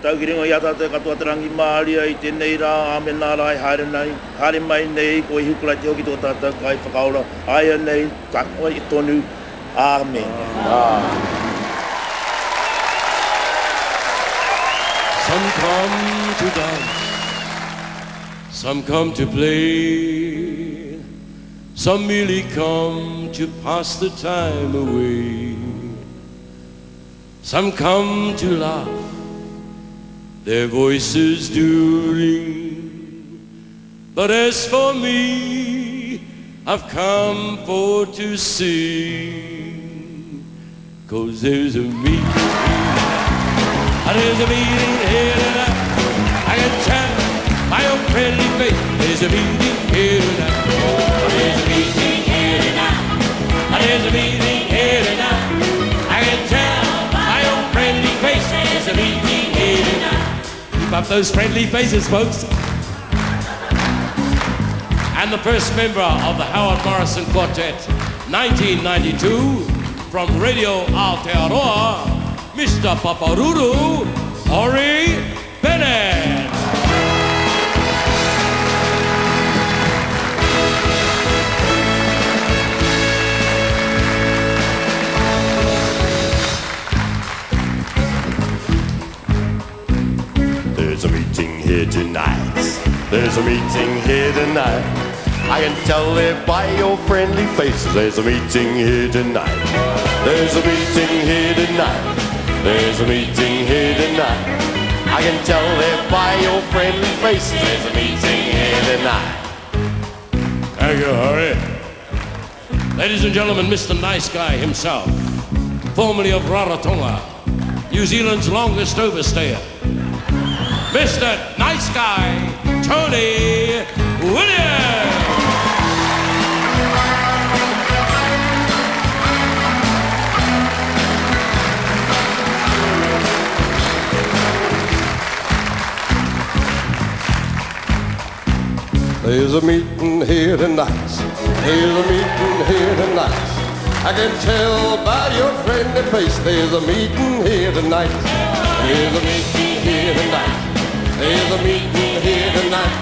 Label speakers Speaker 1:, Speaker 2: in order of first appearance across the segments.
Speaker 1: Taukiringo iata te katoa terangi maaria I tēnei rā, āmen nā rai, haere mai nei, ko I hukura te hoki tō tātou kai whakaora, aia nei, kakoa I tonu, āmen.
Speaker 2: Some come to dance, some come to play, some merely come to pass the time away. Some come to laugh, their voices do ring. But as for me, I've come for to sing. 'Cause there's a meeting here tonight. I can tell by your friendly face. There's a meeting here tonight. There's a meeting here tonight. There's a meeting here tonight. I can tell by your friendly face. There's a meeting here tonight. Keep up those friendly faces, folks. And the first member of the Howard Morrison Quartet, 1992, from Radio Aotearoa, Mr. Paparuru, Hori Bennett.
Speaker 3: There's a meeting here tonight. There's a meeting here tonight. I can tell it by your friendly faces. There's a meeting here tonight. There's a meeting here tonight. There's a meeting here tonight. I can tell it by your friendly faces. There's a meeting here tonight.
Speaker 2: Thank you, Hori. Ladies and gentlemen, Mr. Nice Guy himself, formerly of Rarotonga, New Zealand's longest overstayer, Mr. Nice Guy, Toni Williams.
Speaker 3: There's a meeting here tonight. There's a meeting here tonight. I can tell by your friendly face. There's a meeting here tonight. There's a meeting here tonight. There's a meeting here tonight.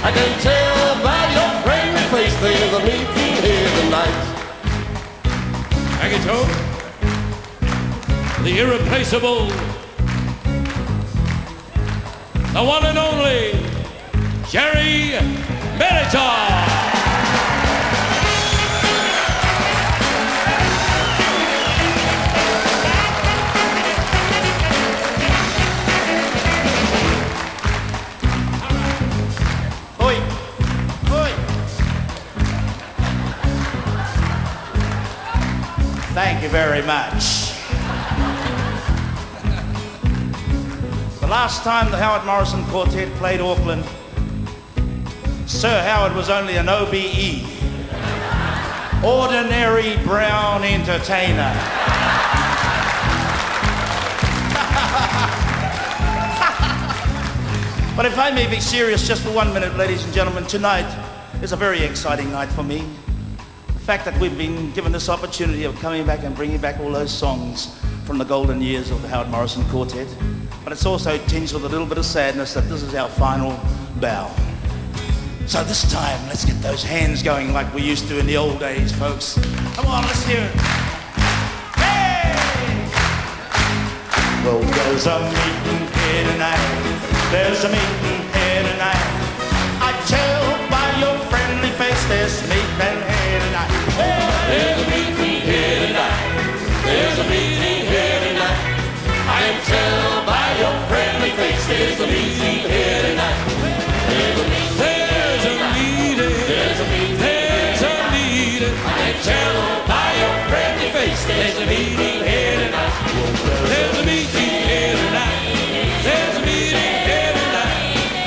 Speaker 3: I can tell by your friendly face. There's a meeting here tonight.
Speaker 2: Thank you, Tone. The irreplaceable, the one and only, Gerry Merito.
Speaker 1: Oi, oi. Thank you very much. The last time the Howard Morrison Quartet played Auckland, Sir Howard was only an OBE, ordinary brown entertainer. But if I may be serious just for 1 minute, ladies and gentlemen, tonight is a very exciting night for me. The fact that we've been given this opportunity of coming back and bringing back all those songs from the golden years of the Howard Morrison Quartet. But it's also tinged with a little bit of sadness that this is our final bow. So this time, let's get those hands going like we used to in the old days, folks. Come on, let's hear it. Hey! Well, there's a meeting here tonight. There's a meeting here tonight. I tell by your friendly face, there's a meeting here tonight.
Speaker 2: There's a meeting here tonight. There's a meeting here tonight. I can tell by your friendly face, there's a meeting here tonight. There's a meeting. There's a meeting. There's a meeting. There's a meeting. I can tell by your friendly face, there's a meeting here tonight. There's a meeting here tonight. There's a meeting here tonight. I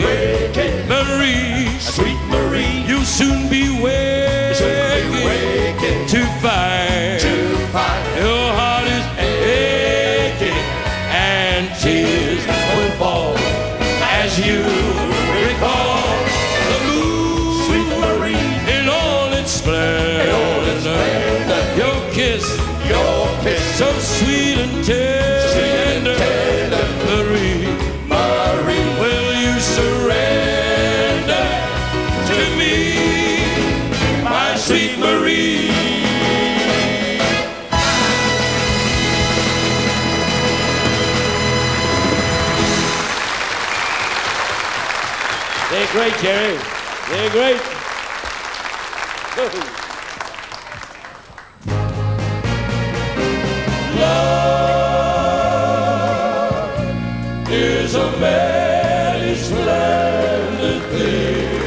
Speaker 2: breaking. Marie, sweet Marie, you'll soon be waking to find your heart is aching and tears will fall as you recall the moon, sweet Marie, in all its splendor. Your kiss, so sweet and tender, Marie, will you surrender to me, my sweet Marie?
Speaker 4: They're great, Gerry. They're great.
Speaker 2: Love is a very splendid thing.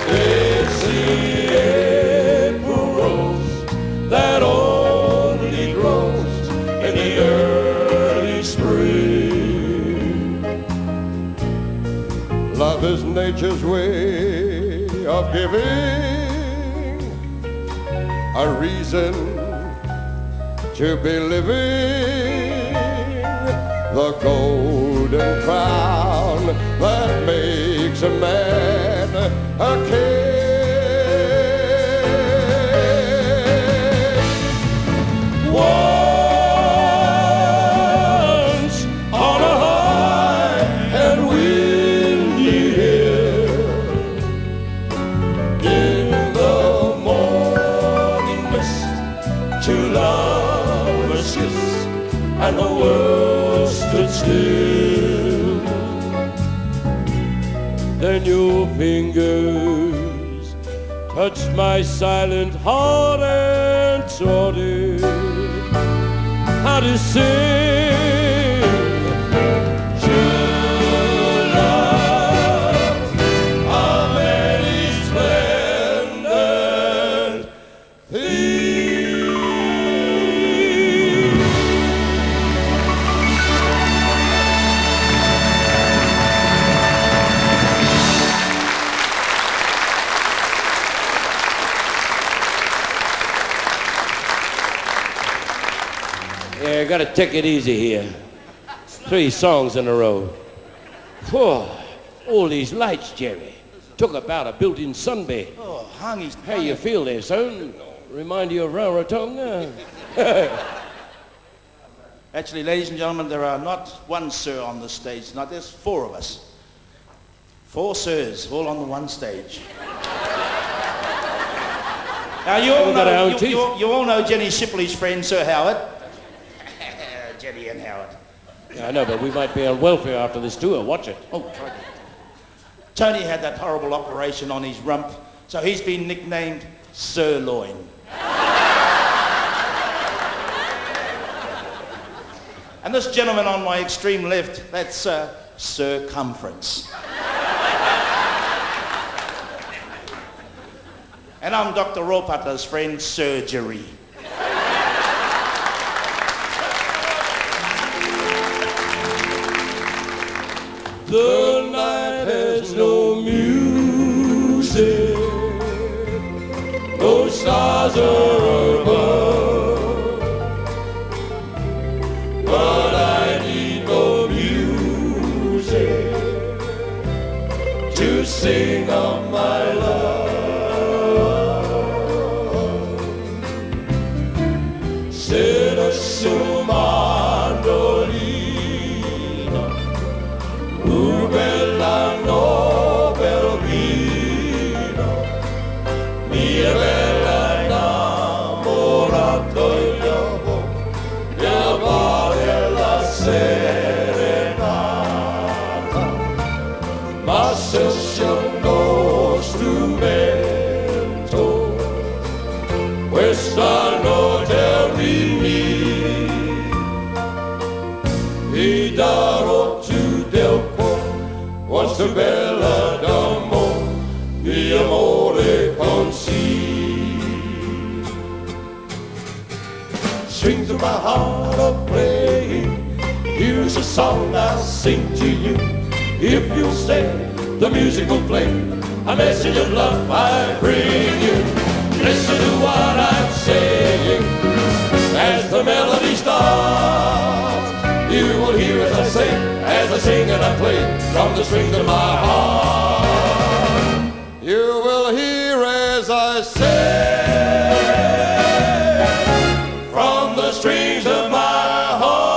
Speaker 2: It's the April rose that only grows in the early spring.
Speaker 3: Love is nature's way of giving a reason to be living, the golden crown that makes a man a king. Once on a high and windy hill, in the morning mist, two lovers kissed, and the world stood still.
Speaker 4: Then your fingers touched my silent heart and taught it how to sing.
Speaker 2: True love, a very splendid thing.
Speaker 4: Yeah, gotta take it easy here. 3 songs in a row. Whew. All these lights, Gerry. Talk about a built-in sunbed.
Speaker 1: Oh, hung his...
Speaker 4: How you feel there, son? Remind you of Rarotonga?
Speaker 1: Actually, ladies and gentlemen, there are not one sir on the stage tonight. There's 4 of us. 4 sirs, all on the one stage. Now, you all know Jenny Shipley's friend, Sir Howard. Jenny and Howard.
Speaker 4: Yeah, I know, but we might be on welfare after this tour. Watch it.
Speaker 1: Oh, Tony had that horrible operation on his rump, so he's been nicknamed Sirloin. And this gentleman on my extreme left, that's Circumference. And I'm Dr. Ropatla's friend, Surgery.
Speaker 2: The night has no music, no stars are above, but I need no music to sing of my love. Sera su mandolino, bella nobel vino, mia bella innamorato io vale la serenata, ma se c'è uno strumento, questa notte mi darò tu del cuore, quanto bella d'amore, mio amore consigli. Strings of my heart are playing, here's a song I sing to you. If you'll stay, the music will play. A message of love I bring you. Listen to what I'm saying. As the melody starts, you will hear as I sing and I play from the strings of my heart. You will hear as I sing from the strings of my heart.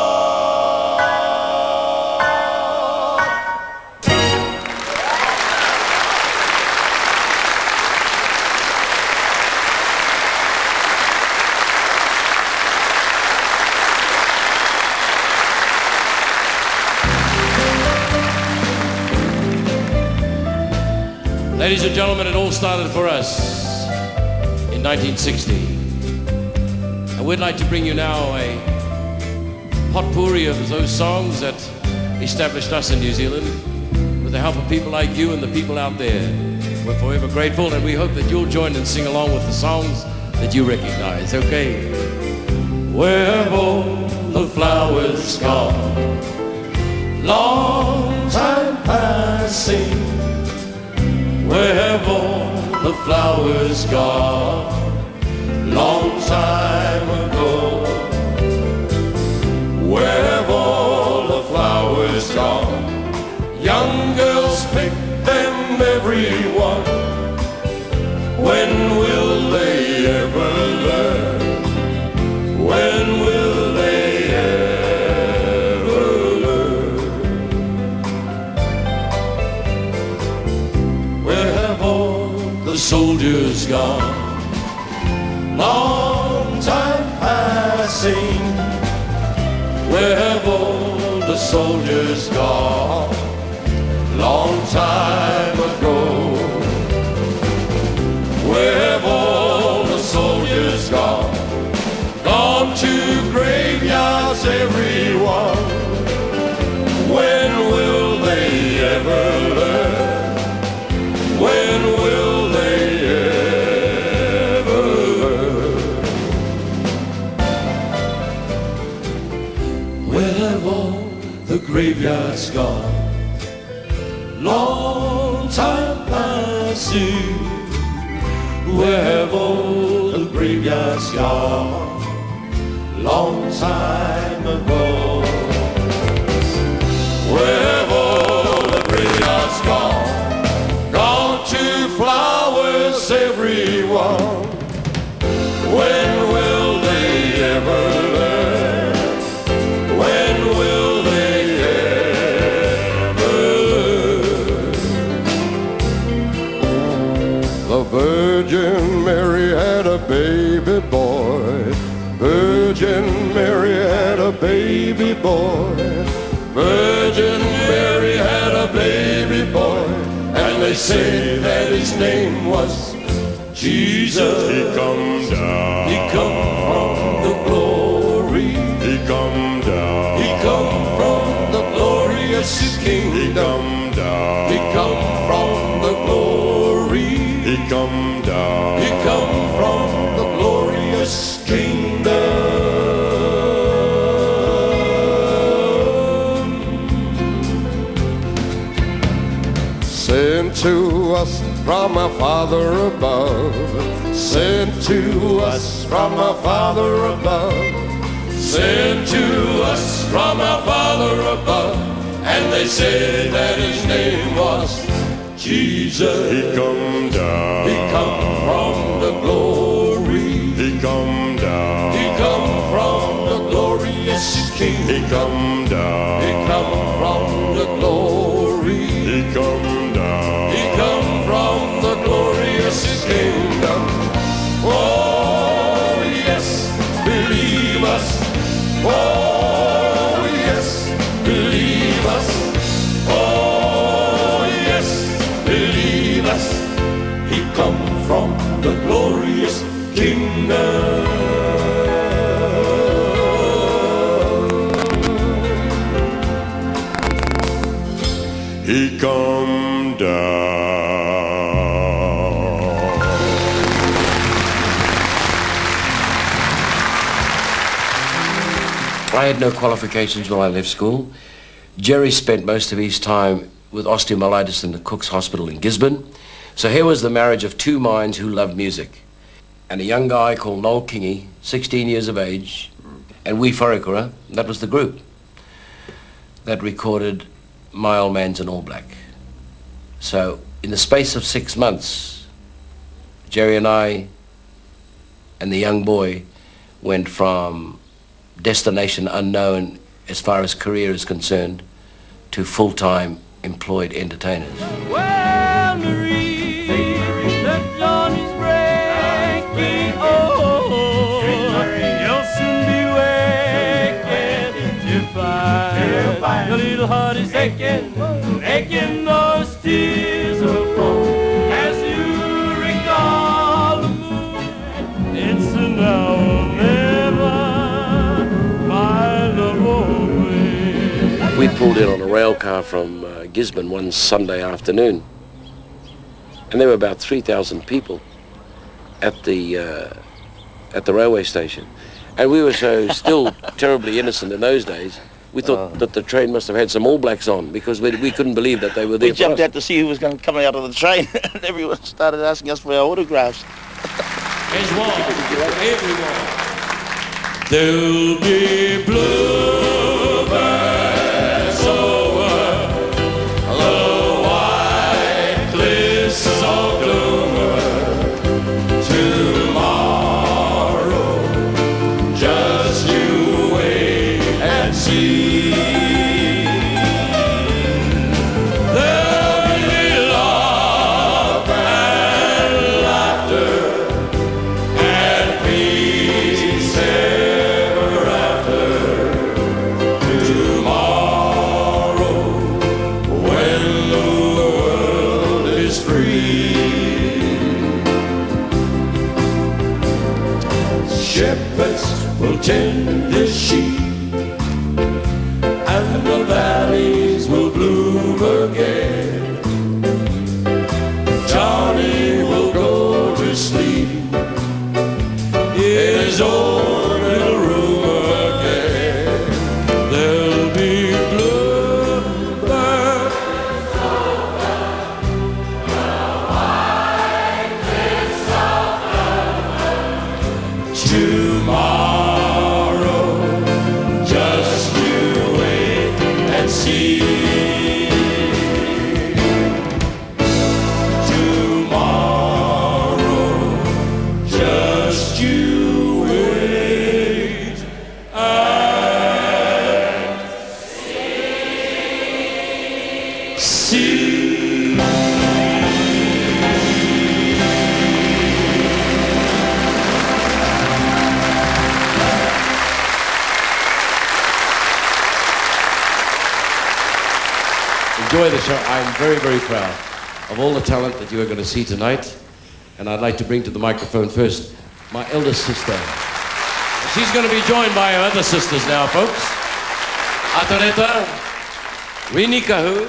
Speaker 4: Ladies and gentlemen, it all started for us in 1960. And we'd like to bring you now a potpourri of those songs that established us in New Zealand with the help of people like you and the people out there. We're forever grateful, and we hope that you'll join and sing along with the songs that you recognize, okay?
Speaker 2: Where have all the flowers gone? Long time passing. Where have all the flowers gone? Long time ago. Where have all the flowers gone? Young girls pick them, everyone. When will they ever learn? When will they ever learn? Where have all the soldiers gone? Long time passing. Where have all the soldiers gone? Long time ago. Where have all the soldiers gone? Gone to graveyards, everyone. When will they ever learn? When will they ever learn? Where have all the graveyards gone? Long time passing. Where have all the graveyards gone? Long time ago. Where have all the graveyards gone? Gone to flowers, everyone. When will they ever learn? When will they ever learn? The Virgin Mary had a baby boy. Virgin Mary had a baby boy. Virgin Mary had a baby boy. And they say that his name was Jesus.
Speaker 3: He come down.
Speaker 2: He come from the glory.
Speaker 3: He come down.
Speaker 2: He come from the glorious kingdom.
Speaker 3: He come down.
Speaker 2: He come from the glory.
Speaker 3: He come down.
Speaker 2: He come from the glorious kingdom.
Speaker 3: Sent to us from our Father above. Sent to us from our Father above.
Speaker 2: Sent to us from our Father above. And they say that his name was Jesus.
Speaker 3: He come down.
Speaker 2: He come from the glory.
Speaker 3: He come down.
Speaker 2: He come from the glorious kingdom.
Speaker 3: He come down.
Speaker 2: He come from the glory.
Speaker 3: He come down.
Speaker 2: He come from the glorious kingdom. Oh yes, believe us. Oh yes, believe us. Oh yes, believe us. He come from the glorious kingdom.
Speaker 3: He come down.
Speaker 4: I had no qualifications when I left school. Gerry spent most of his time with osteomyelitis in the Cook's Hospital in Gisborne. So here was the marriage of two minds who loved music. And a young guy called Noel Kingi, 16 years of age, and Wee Wharekura, that was the group that recorded My Old Man's an All Black. So in the space of 6 months, Gerry and I and the young boy went from destination unknown as far as career is concerned to full-time employed entertainers.
Speaker 2: Well, Marie, the dawn is breaking. Oh, you'll soon be waking to find your little heart is aching, aching those tears will fall as you recall the moon. It's a now or never, my love always.
Speaker 4: We pulled in on a rail car from Gisborne one Sunday afternoon, and there were about 3,000 people at the railway station, and we were so still terribly innocent in those days. We thought that the train must have had some All Blacks on, because we couldn't believe that they were there.
Speaker 1: We jumped out to see who was going to come out of the train, and everyone started asking us for our autographs.
Speaker 4: As one, everyone. There'll be bluebirds over the white cliffs of Dover tomorrow. Just you wait and see. There'll be love and laughter and peace ever after. Tomorrow, when the world is free. Shepherds will tend the sheep, and the valleys will bloom again. Johnny will go to sleep in his own little room again. There'll be bluebirds tomorrow. Just you wait and see. Tomorrow, just you wait and see. Enjoy the show. I'm very, very proud of all the talent that you are going to see tonight. And I'd like to bring to the microphone first my eldest sister. She's going to be joined by her other sisters now, folks. Atareta, Rini Kahu,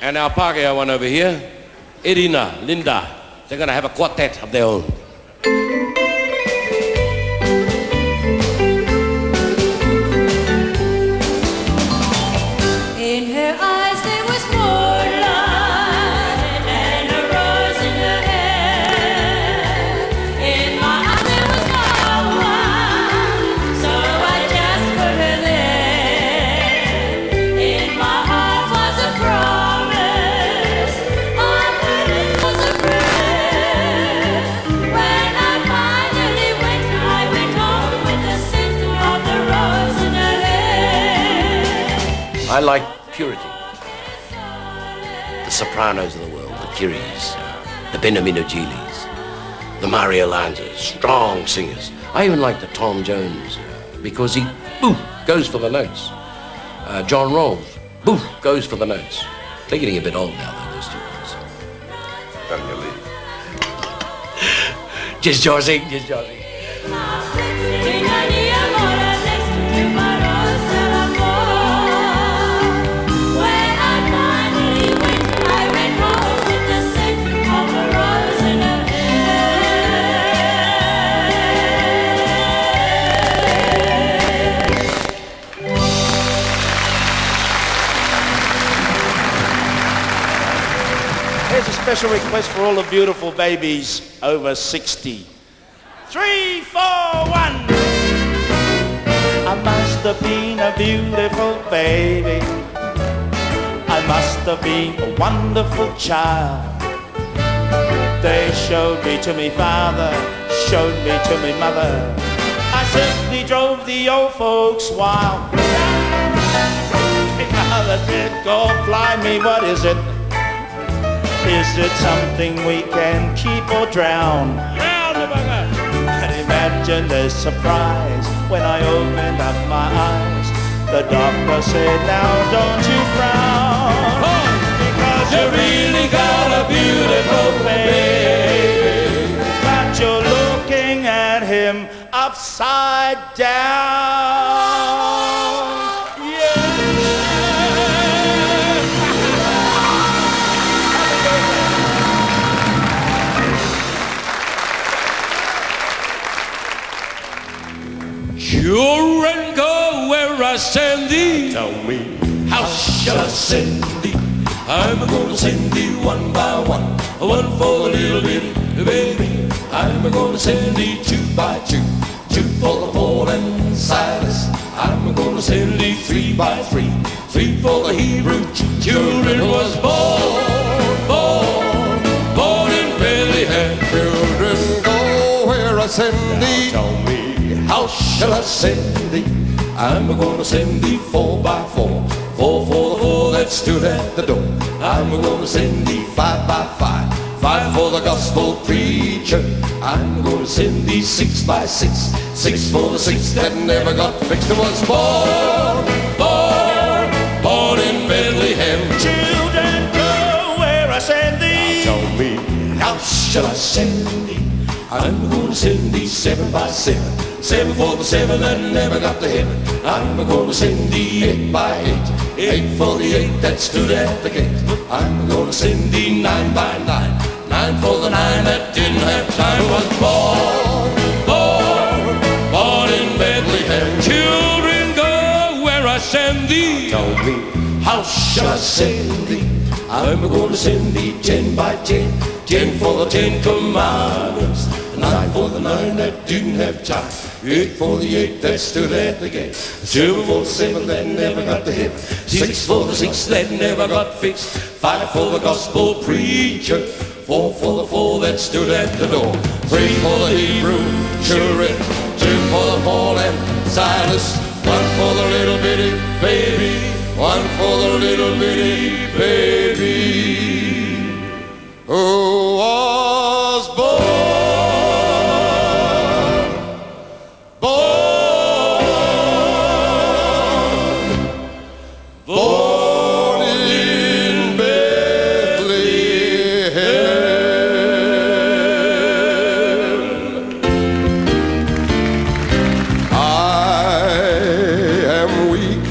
Speaker 4: and our Pākehā one over here, Irina, Linda. They're going to have a quartet of their own.
Speaker 5: In her eyes there was moonlight and a rose in her hair. In my eyes there was no one, so I just put her there. In my heart was a promise, on her lips was a prayer. When I finally went home with the scent of the rose in her hair.
Speaker 4: I like purity. The Sopranos of the world, the Kiris, the Benamino Gilis, the Mario Lanzas, strong singers. I even like the Tom Jones because he, boo, goes for the notes. John Rolls, boo, goes for the notes. They're getting a bit old now, though, those two guys. Just Josie, just Josie.
Speaker 1: Here's a special request for all the beautiful babies over 60. 3, 4, 1. I must have been a beautiful baby. I must have been a wonderful child. They showed me to me father, showed me to me mother. I simply drove the old folks wild. My father said, go fly me, what is it? Is it something we can keep or drown? And imagine the surprise when I opened up my eyes. The doctor said, now don't you frown, because you really got a beautiful baby, but you're looking at him upside down.
Speaker 4: Children, go where I send thee.
Speaker 3: Tell me,
Speaker 4: How shall I send thee? I'm gonna send thee one by one, one for the little bitty baby. I'm gonna send thee 2 by 2, 2 for the Paul and Silas. I'm gonna send thee 3 by 3, 3 for the Hebrew children who was born in Bethlehem.
Speaker 3: children, go where I send thee. Tell me,
Speaker 4: How shall I send thee? I'm gonna send thee 4 by 4, 4 for the 4 that stood at the door. I'm gonna send thee 5 by 5, 5 for the gospel preacher. I'm gonna send thee 6 by 6, 6 for the 6 that never got fixed. It was born in Bethlehem.
Speaker 1: Children, go where I send thee.
Speaker 3: tell me,
Speaker 4: How shall I send thee? I'm gonna send thee 7 by 7, 7 for the 7 that never got to heaven. I'm gonna send thee 8 by 8, 8 for the 8 that stood at the gate. I'm gonna send thee 9 by 9, 9 for the 9 that didn't have time. Was born in Bethlehem. Children, go where I send thee.
Speaker 3: tell me,
Speaker 4: How shall I send thee? I'm gonna send thee 10 by 10, 10 for the 10 commandments, 9 for the 9 that didn't have time, 8 for the 8 that stood at the gate, 7 for the 7 that never got to heaven, 6 for the 6 that never got fixed, 5 for the gospel preacher, 4 for the 4 that stood at the door, 3 for the Hebrew children, 2 for the Paul and Silas, 1 for the little bitty baby, 1 for the little bitty baby who was born in Bethlehem.
Speaker 3: I am weak,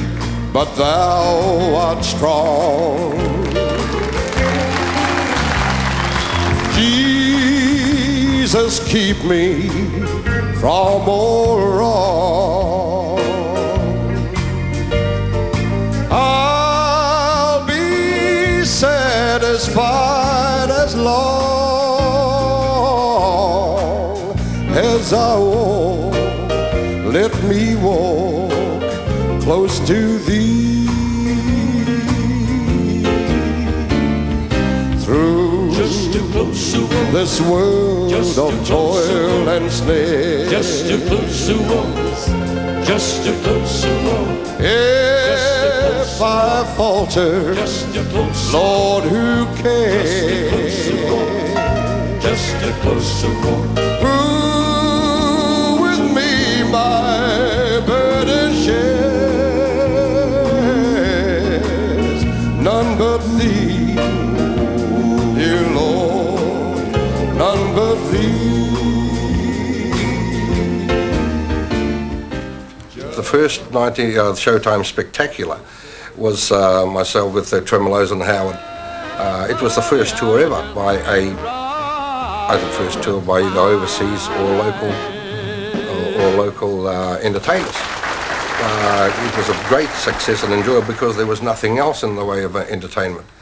Speaker 3: but thou art strong. Jesus, keep me from all wrong. I'll be satisfied as long as I walk. Let me walk close to thee. Through
Speaker 4: Just too close to home,
Speaker 3: this world
Speaker 4: Just
Speaker 3: of
Speaker 4: too close to
Speaker 3: toil and snare,
Speaker 4: just too close to home, just too close to home,
Speaker 3: if I falter,
Speaker 4: just too close,
Speaker 3: Lord, who cares?
Speaker 4: just too close to home.
Speaker 3: Who with me my burden shares? None but thee, dear Lord, none but thee. The first Showtime Spectacular was myself with the Tremolos and Howard. It was the first tour ever by either first tour by either overseas or local entertainers. It was a great success and enjoyable because there was nothing else in the way of entertainment.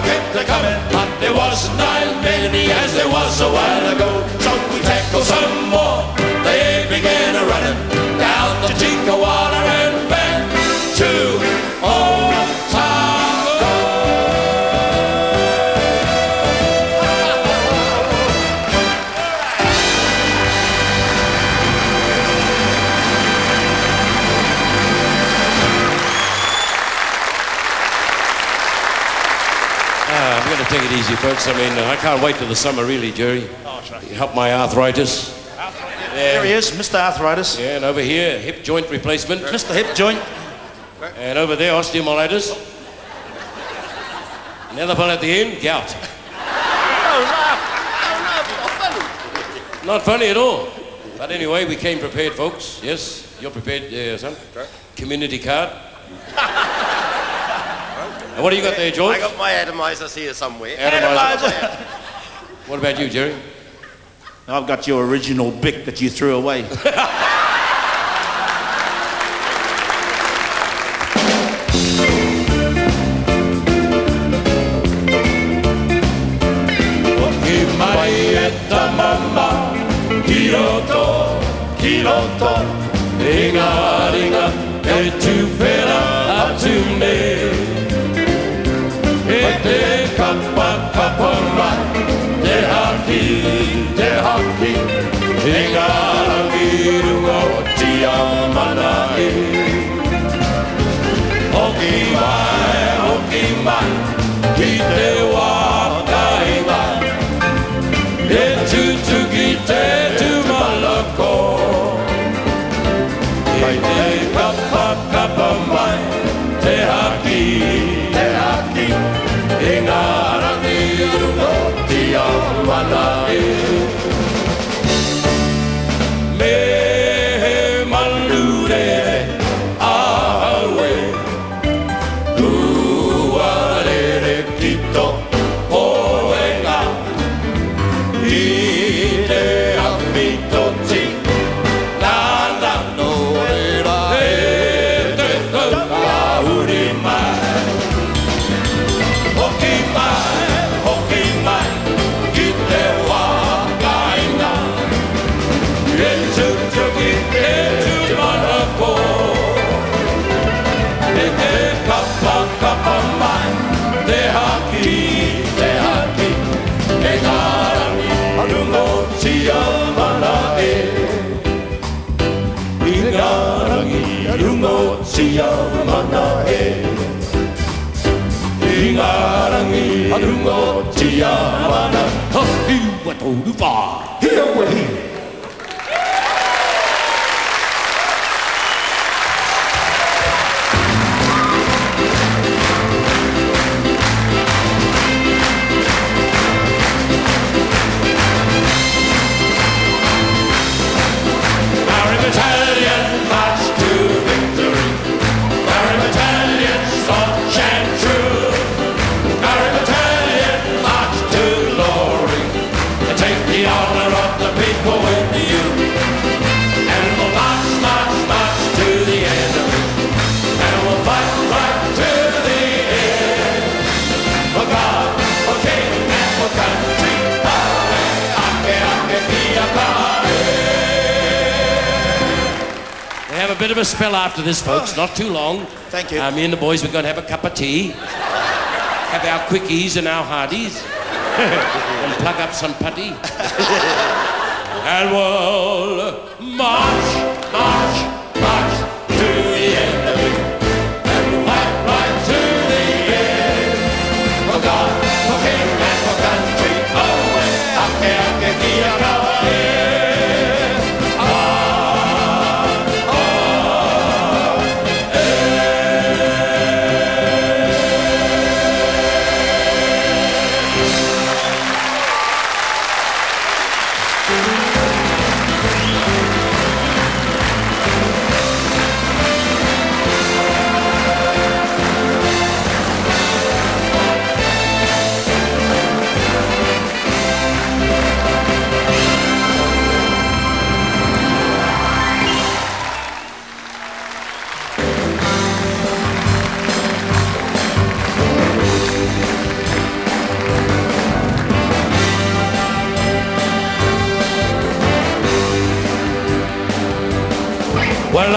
Speaker 2: trouble kept a-coming, but there wasn't as many as there was a while ago. So we tackled some more, they began a-running down the Tinkawalla and back to Old Town.
Speaker 4: I'm going to take it easy, folks. I mean, I can't wait till the summer, really, Gerry.
Speaker 1: Oh, that's right.
Speaker 4: You help my arthritis.
Speaker 1: There he is, Mr. Arthritis.
Speaker 4: Yeah, and over here, hip joint replacement.
Speaker 1: Mr. Hip Joint.
Speaker 4: And over there, osteomyelitis. Another one at the end, gout. Not funny at all. But anyway, we came prepared, folks. Yes, you're prepared, son? Community card. And what do you got there, George?
Speaker 3: I got my atomizers here somewhere.
Speaker 4: Atomizer. What about you, Gerry?
Speaker 1: I've got your original Bic that you threw away.
Speaker 2: Kiroto, ringa ringa, e tu fera a tu ne. E te kappa kappa mai, te haki, ringa rangi rungo tia mana e. Hoki mai, ki te waka inga, e tu ki te malako. Te kappa mai, te haki, e ngā rangi rungo tia mana e. Me he malure awe, kua rere kito hoenga, i te awhito ti. Sia mana e, ingarangi adungo tia mana. Ha hiwa tolu pa, hiwa hi.
Speaker 4: A bit of a spell after this, folks. Not too long.
Speaker 1: Thank you.
Speaker 4: Me and the boys, we're going to have a cup of tea, have our quickies and our hardies, and plug up some putty. And we'll march to the end of it, and we'll fight right to the end. For God, for King, and for country,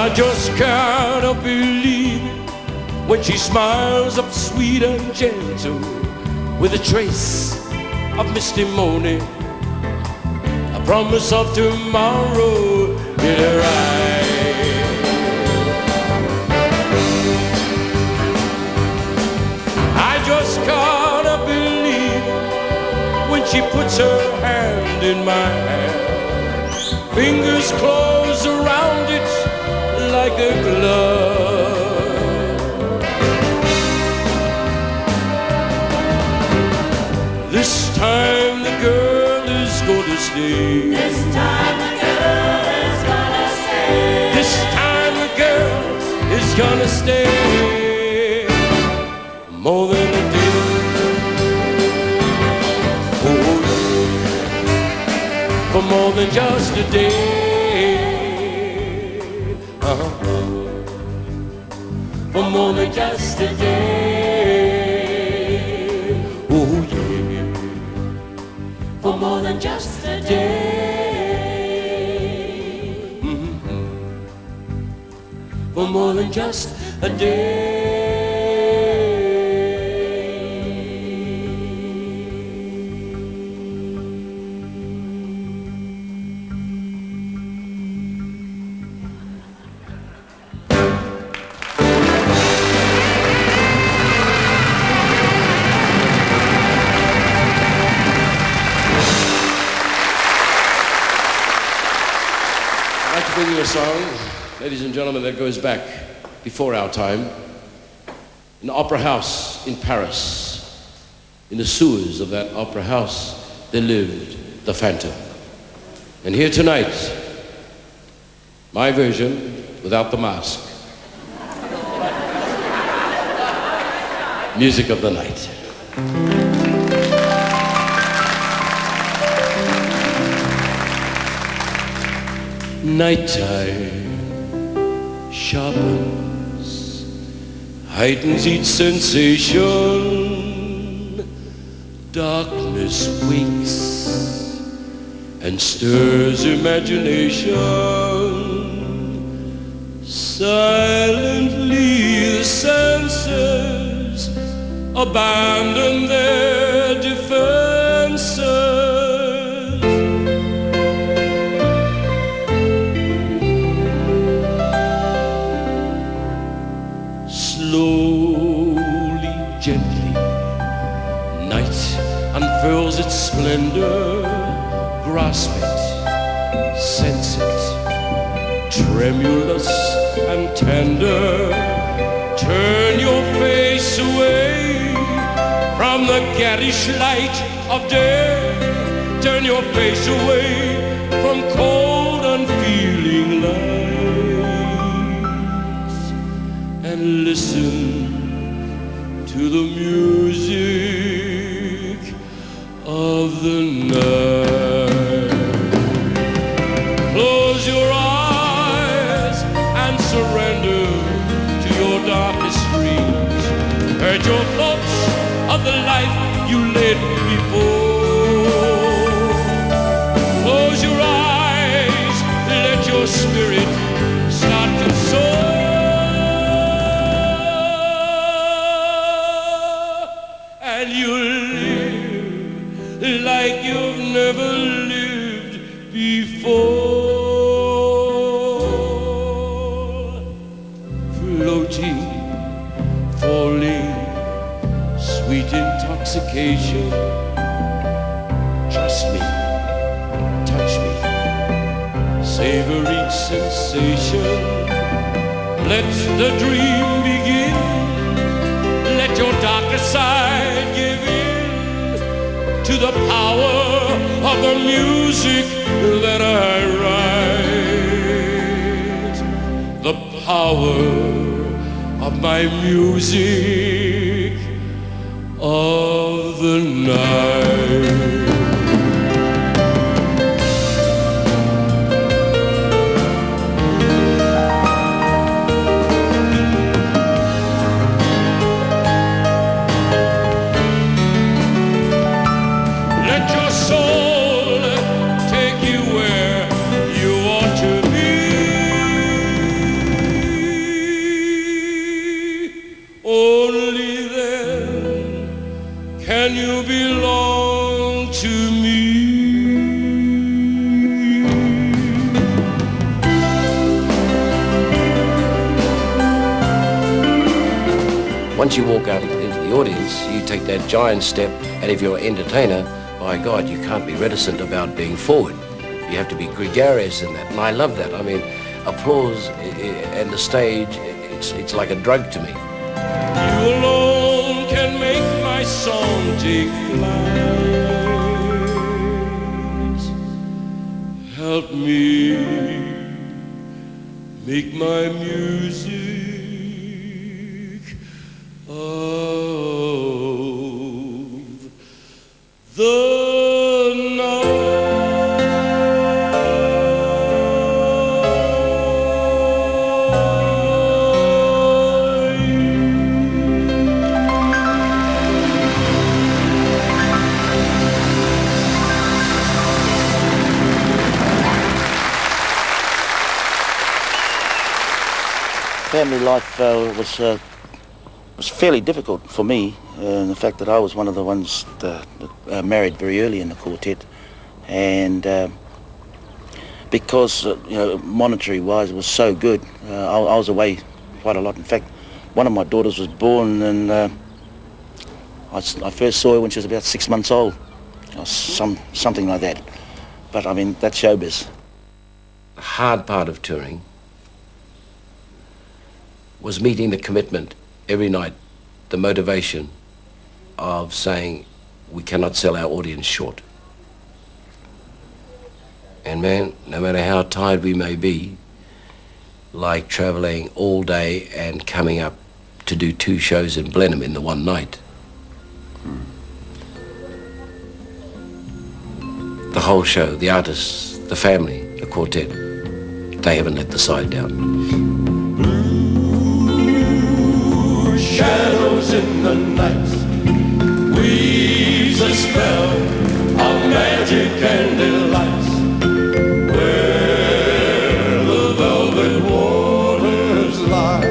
Speaker 4: I just can't believe it when she smiles up sweet and gentle with a trace of misty morning, a promise of tomorrow in her eyes. I just can't believe it when she puts her hand in my hand, fingers close around it like a glove. This time the girl is gonna stay.
Speaker 5: This time the girl is gonna stay.
Speaker 4: This time the girl is gonna stay more than a day. Oh, for more than just a day. For more than just a day. Oh yeah. For more than just a day. Mm-hmm. For more than just a day. Bring you a song, ladies and gentlemen, that goes back before our time. An opera house in Paris. In the sewers of that opera house, there lived the Phantom. And here tonight, my version without the mask. Music of the night. Nighttime sharpens, heightens each sensation. Darkness wakes and stirs imagination. Silently the senses abandon their defenses. Slowly, gently, night unfurls its splendor. Grasp it, sense it, tremulous and tender. Turn your face away from the garish light of day. Turn your face away from cold, unfeeling light. And listen to the music of the night. Close your eyes and surrender to your darkest dreams. Hurt your thoughts of the life you led before. Close your eyes, let your spirit start to soar. And you'll live like you've never lived before. Floating, falling, sweet intoxication. Trust me, touch me, savor each sensation. Let the dream begin. Let your darker side give in to the power of the music that I write. The power of my music of the night. can you belong to me? Once you walk out into the audience, you take that giant step, and if you're an entertainer, by God, you can't be reticent about being forward. You have to be gregarious in that, and I love that. I mean, applause and the stage, it's like a drug to me. You alone can make my song take flight. Help me make my music of the night.
Speaker 1: Family life was fairly difficult for me, in the fact that I was one of the ones that married very early in the quartet, and because monetary-wise it was so good, I was away quite a lot. In fact, one of my daughters was born, and I first saw her when she was about 6 months old, or something like that. But I mean, that's showbiz.
Speaker 4: The hard part of touring was meeting the commitment every night, the motivation of saying we cannot sell our audience short. And man, no matter how tired we may be, like traveling all day and coming up to do 2 shows in Blenheim in the one night. The whole show, the artists, the family, the quartet, they haven't let the side down.
Speaker 2: Shadows in the night weaves a spell of magic and delight, where the velvet waters lie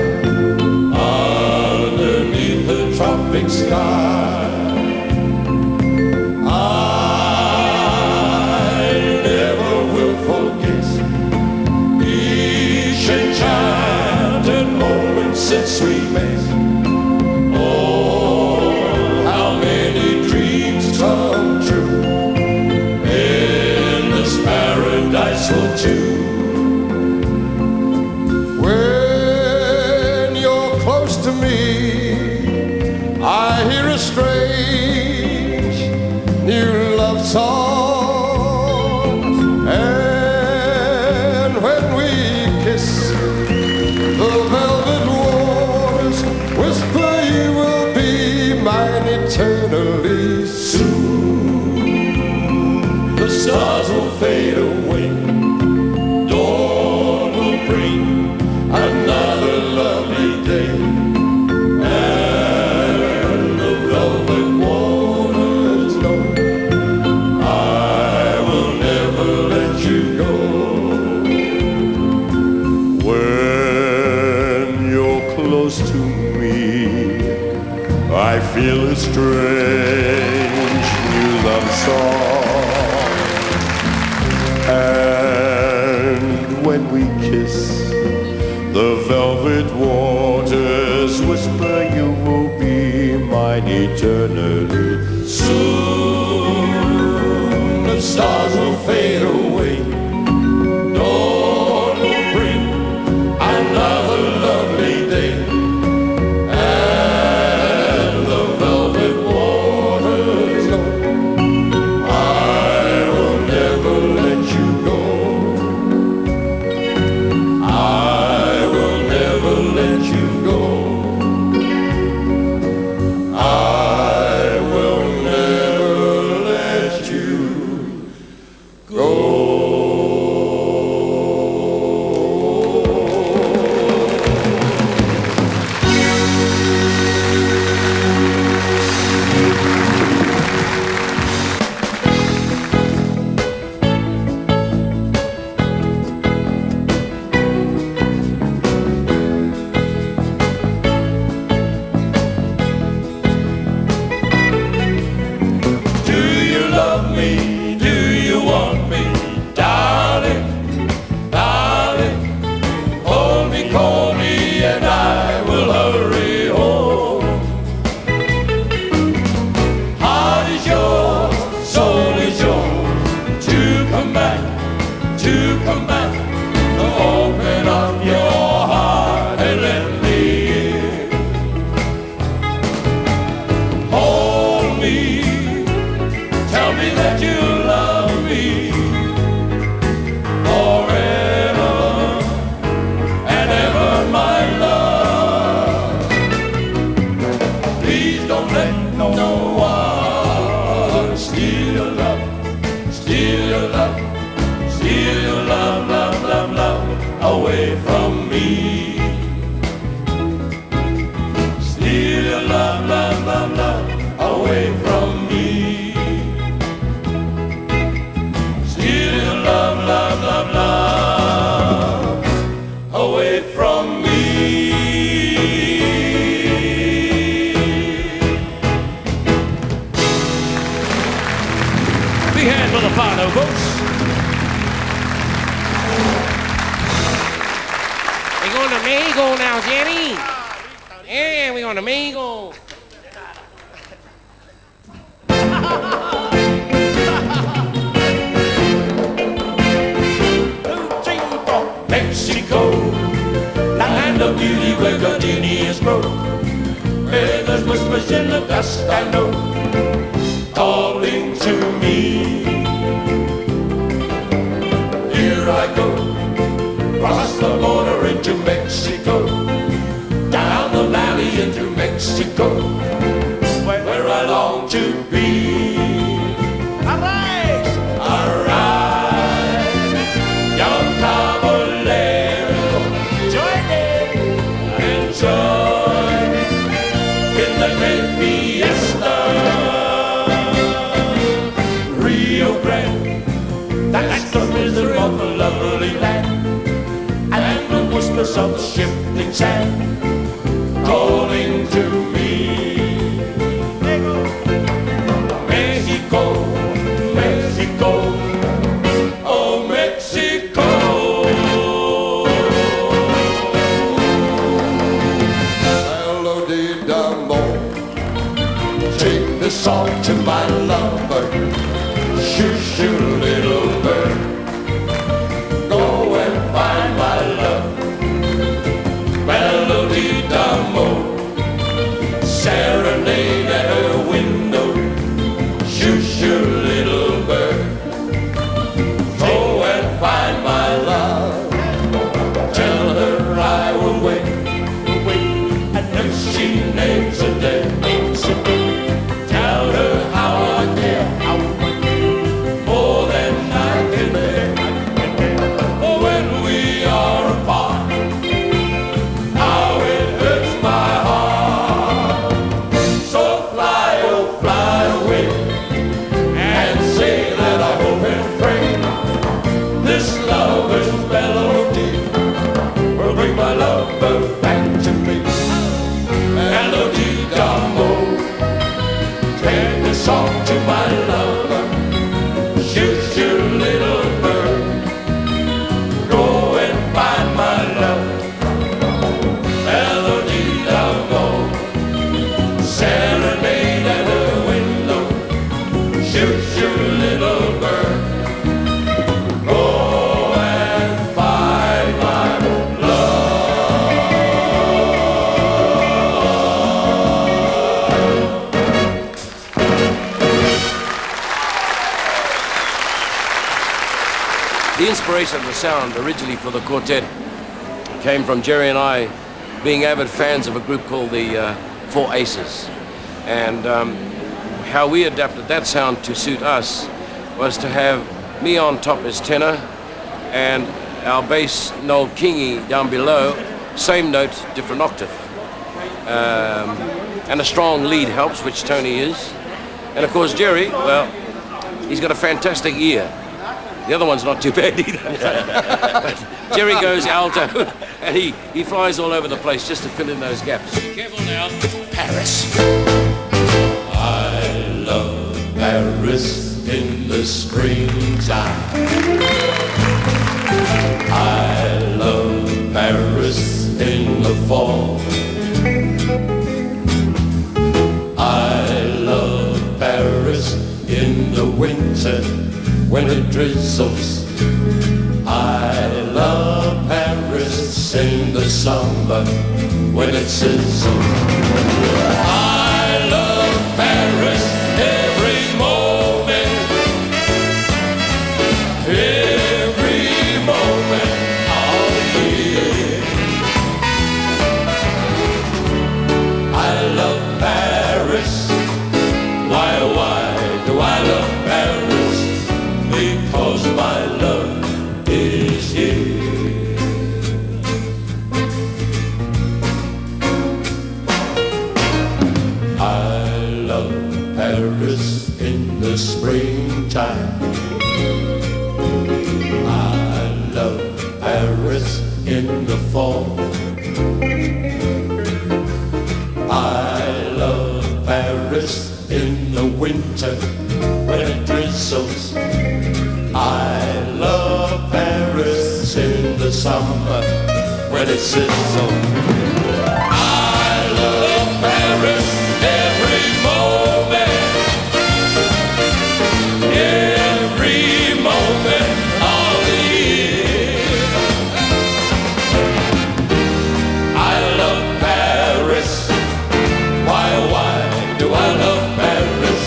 Speaker 2: underneath the tropic sky. I never will forget each enchanted moment since we met. When you're close to me, I hear a strange new love song, and when we kiss, the velvet waters whisper you will be mine eternally. Soon the stars will fade away, dawn will bring another lovely day, and the velvet waters know I will never let you go.
Speaker 3: When you're close to me, I feel a strange new love song, and when we kiss, the velvet waters whisper you will be mine eternally.
Speaker 2: Soon the stars will fade away, dawn will bring another lovely day, and the velvet waters know I will never let you go. I will never let you go. I will never let you go. me? Do you want me? Darling, darling, hold me, call me, and I will hurry home. Heart is yours, soul is yours, to come back, to come back. Open up your heart and let me in. Hold me, tell me that you love me forever and ever, my love. Please don't let no one steal your love, steal your love, steal your love, love, love, love away from me. Steal your love, love, love, love away from me. Steal your love, love, love, love away from me.
Speaker 4: Big hand for the Pardo, folks. We're going to Mexico now, Jenny. Yeah, we're going to Mexico.
Speaker 2: Mexico, land of beauty where gardenias grow, where there's whispers in the dust I know, calling to me. Here I go, across the border into Mexico, down the valley into Mexico, where I long to be. Arise, arise, young caballero, join in and join in the great fiesta. Rio Grande, that's the rhythm of the lovely land, and the whispers of the shifting sand calling to me. Mexico, Mexico, oh Mexico.
Speaker 3: Melody d'amore, take this song to my lover. Shoo, shoo, little bird,
Speaker 2: Go and find my love. Melody d'amore, serenade at her window. Shoo, shoo, little bird, go and find my love. Tell her I will wait, and if she names a day, tell her how I care, more than I can bear. When we are apart, how it hurts my heart. So fly, oh fly away, and say that I hope and pray this lover's melody will bring my lover back to me. Melody d'amore, take this song to my lover. Shoot, shoot, little bird, go and find my love. Melody d'amore, serenade at her window. Shoot, shoot, little bird, go and find my love.
Speaker 4: The inspiration of the sound originally for the quartet came from Gerry and I being avid fans of a group called the Four Aces. And how we adapted that sound to suit us was to have me on top as tenor and our bass, Noel Kingi, down below, same note, different octave. And a strong lead helps, which Toni is. And of course Gerry, well, he's got a fantastic ear. The other one's not too bad either. But Gerry goes alto and he flies all over the place just to fill in those gaps. Be careful now.
Speaker 1: Paris.
Speaker 2: I love Paris in the
Speaker 3: the springtime. I love Paris in the fall. I love Paris in the winter when it drizzles. I love Paris in the summer when it sizzles. I love Paris every moment, every moment of the year. I love Paris. Why do I love Paris? Because my love is here. I love Paris in the springtime. I love Paris in the fall. I love Paris in the winter when it drizzles. I love Paris in the summer when it sizzles. I love Paris every moment, every moment of the year. I love Paris. Why do I love Paris?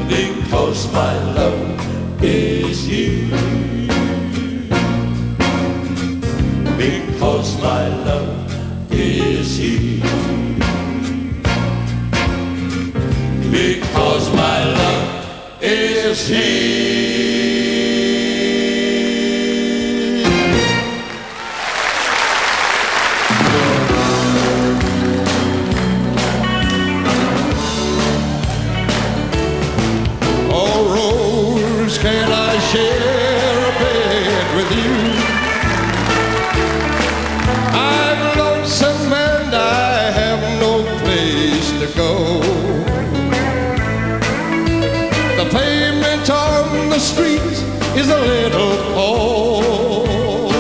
Speaker 3: Because my love is here. Because my love is here. Because my love is here.
Speaker 2: Oh, Rose, can I share a bed with you? I'm lonesome and I have no place to go. The pavement on the street is a little cold,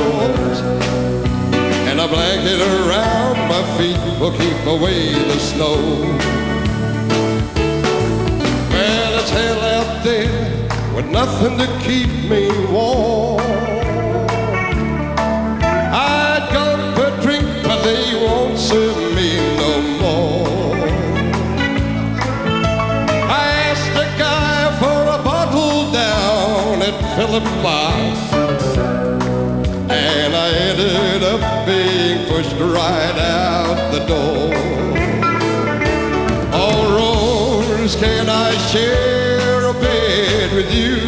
Speaker 2: and a blanket around my feet will keep away the snow. Well, it's hell out there with nothing to keep me warm. I'd go for a drink, but they won't serve me no more. I asked a guy for a bottle down at Phillips Bar, and I ended up being pushed right out the door. Oh, Rose, can I share a bed with you?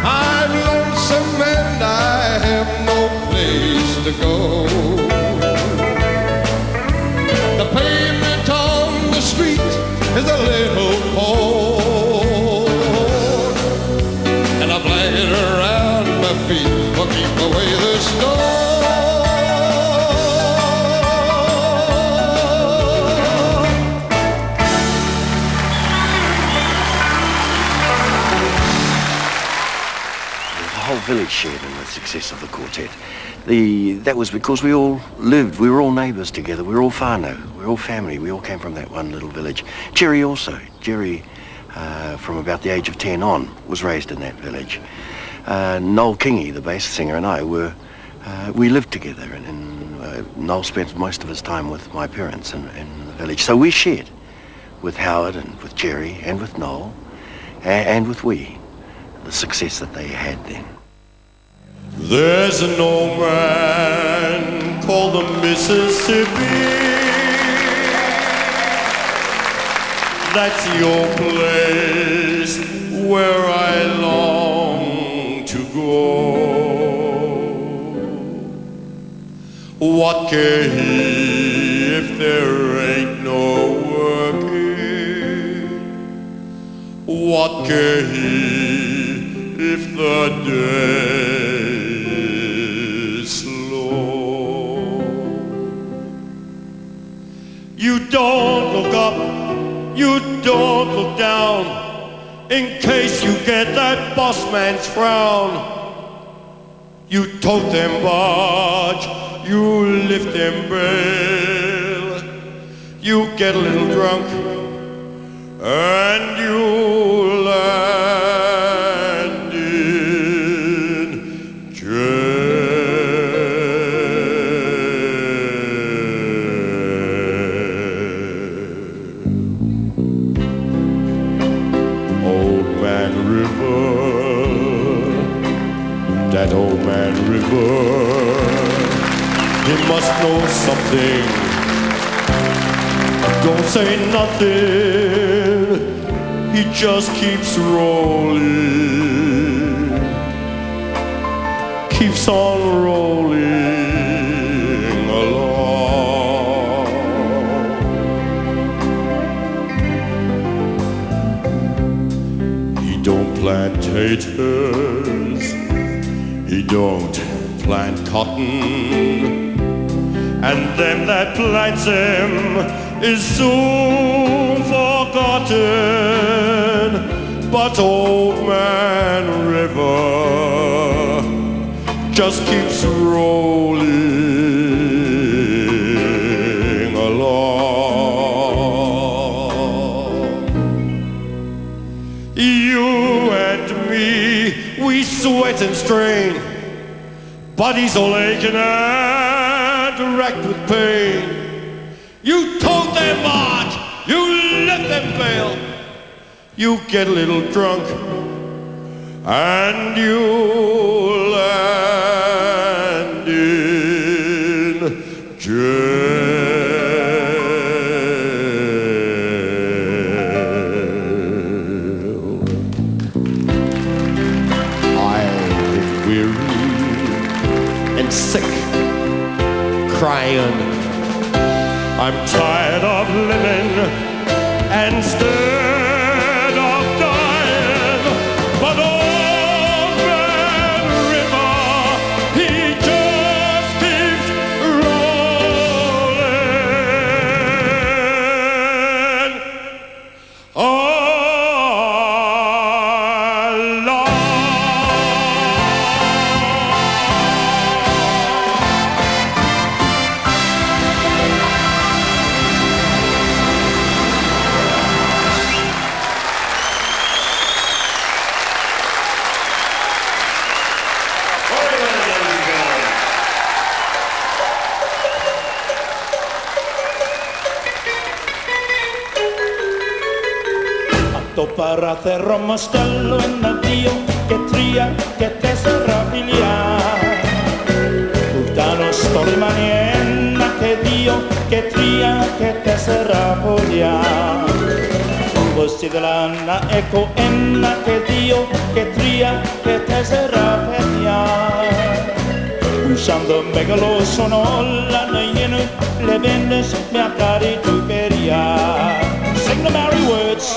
Speaker 2: I'm lonesome and I have no place to go. The pavement on the street is a little cold, and a blanket around my feet will keep away the snow.
Speaker 6: The whole village shared in the success of the quartet. That was because we all lived, we were all neighbours together, we were all whānau, we were all family, we all came from that one little village. Gerry also. Gerry, from about the age of 10 on, was raised in that village. Noel Kingi, the bass singer, and I we lived together, and Noel spent most of his time with my parents in the village. So we shared with Howard and with Gerry and with Noel and with the success that they had then.
Speaker 3: There's an old man called the Mississippi. That's your place where I long to go. What care he if there ain't no working? What care he if the day is slow? You don't look up, you don't look down, in case you get that boss man's frown. You tote them barge, you lift them bale, you get a little drunk, and you land in jail. Old Man River, that old man River, he must know something. Don't say nothing, he just keeps rolling, keeps on rolling along. He don't plant taters, he don't plant cotton, and them that plants them is soon forgotten. But old man River just keeps rolling along. You and me, we sweat and strain, bodies all aching and racked with pain. You tote them march, you lift them bail, you get a little drunk, and you land in jail. I'm weary and sick, crying. I'm tired of living and scared of dying. But old man River, he just keeps rolling along.
Speaker 1: Para hacer mostello en addio che tria che te sarà figlia. Puttano sto rimanendo che Dio che tria che te sarà foglia. Posti dell'anna ecco enna che Dio che tria che te sarà figlia. Usando megalo sono la noienu le vendes mi accari tu peria. Sing the merry words.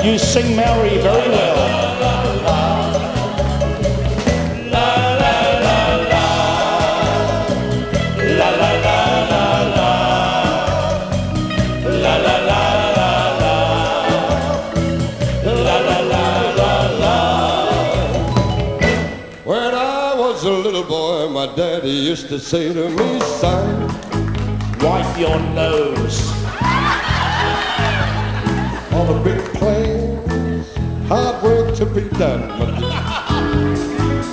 Speaker 1: You sing Mary very well. La la la la, la la la la la, la la la la la, la la la la la.
Speaker 3: When I was a little boy, my daddy used to say to me, son,
Speaker 1: Wipe your nose.
Speaker 3: all the big plans, hard work to be done.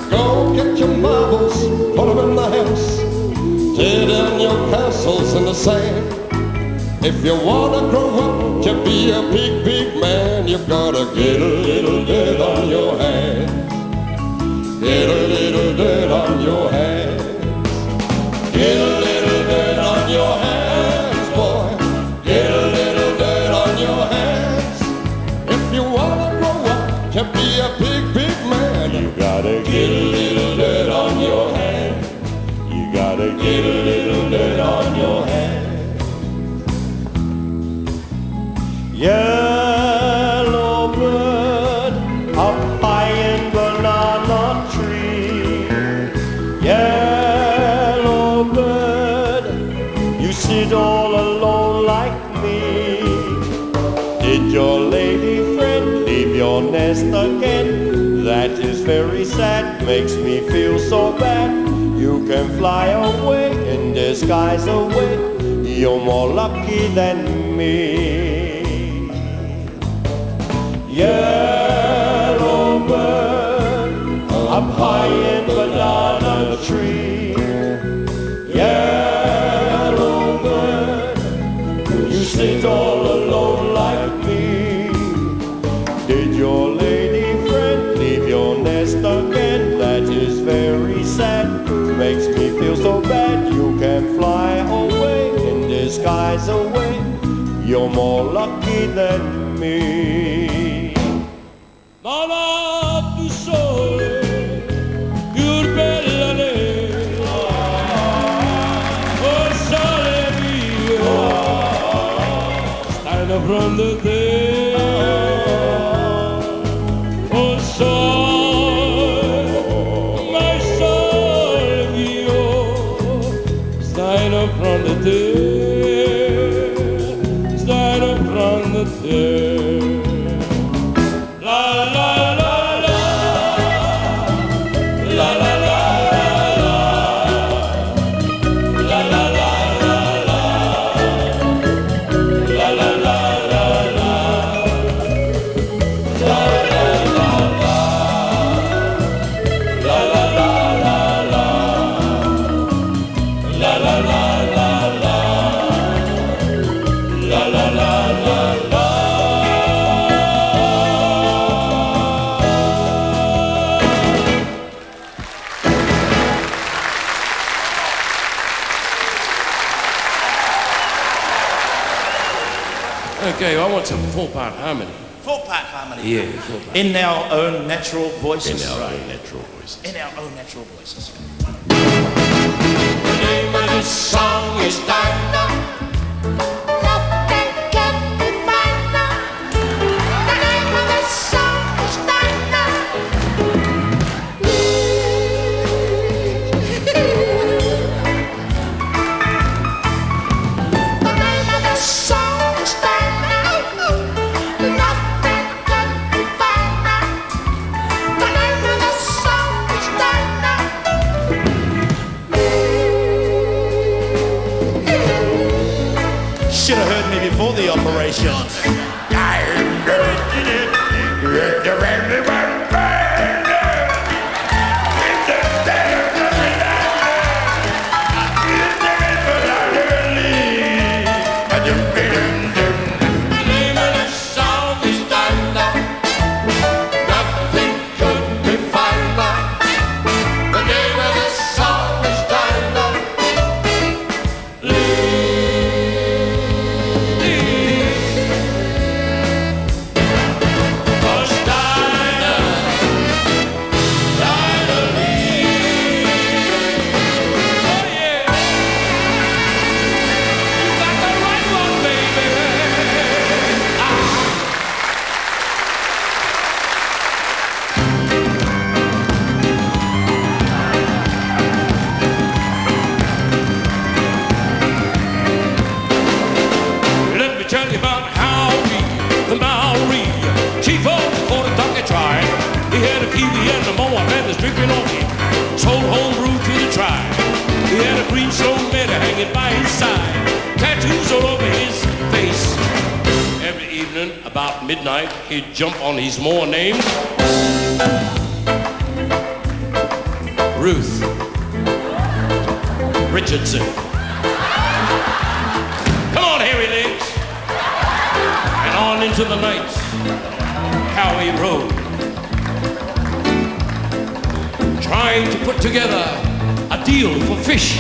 Speaker 3: Go get your marbles, put them in the house, tear down your castles in the sand. If you wanna grow up to be a big, big man, you gotta get a little dirt on your hands. Get a little dirt on your hands. Get a little dirt on your hands, boy. Get a little dirt on your hands. If you wanna grow up to be a big, big man, you gotta get a little dirt on your hands. You gotta get a little dirt on your hands. Yellow bird up high in banana tree. Yellow makes me feel so bad. You can fly away in the skies away. You're more lucky than me. Yellow bird, up high in banana tree. Yellow bird, you sit all alone like me. Did your lady friend leave your nest again? That is very sad. Makes me feel so bad. You can fly away in the skies away. You're more lucky than me.
Speaker 4: Mamma du sole, più bella lei. Oh sole mio, stanno pronto te. Oh sole, my sole mio, stanno pronto te. Stanno pronto te. Okay, I want some four-part harmony.
Speaker 1: Four-part harmony.
Speaker 4: Yeah, four-part.
Speaker 1: In our own natural voices.
Speaker 3: In our own natural voices.
Speaker 1: In our own natural voices.
Speaker 2: The name of this song is Dinah. Nothing can be finer. The name of this song is Dinah. The name of this song is Dinah. Nothing can be finer. The name of this song is Dinah.
Speaker 1: Should have heard me before the operation.
Speaker 2: The name of this song is Dinah. Nothing could be finer. The name of this song is Dinah. Cause Dinah, Dinah Lee.
Speaker 4: Oh yeah, you got the right one, baby. Let me tell you about Howdy, the Maori, chief of the Quartet tribe. He had a Kiwi and a Mohawk and a stripping on him. Sold home brew to the tribe. He had a green stone medal hanging by his side. Tattoos all over his face. Every evening about midnight, he'd jump on his Moor named Ruth Richardson. Come on, hairy legs. And on into the night, how he rode, trying to put together a deal for fish.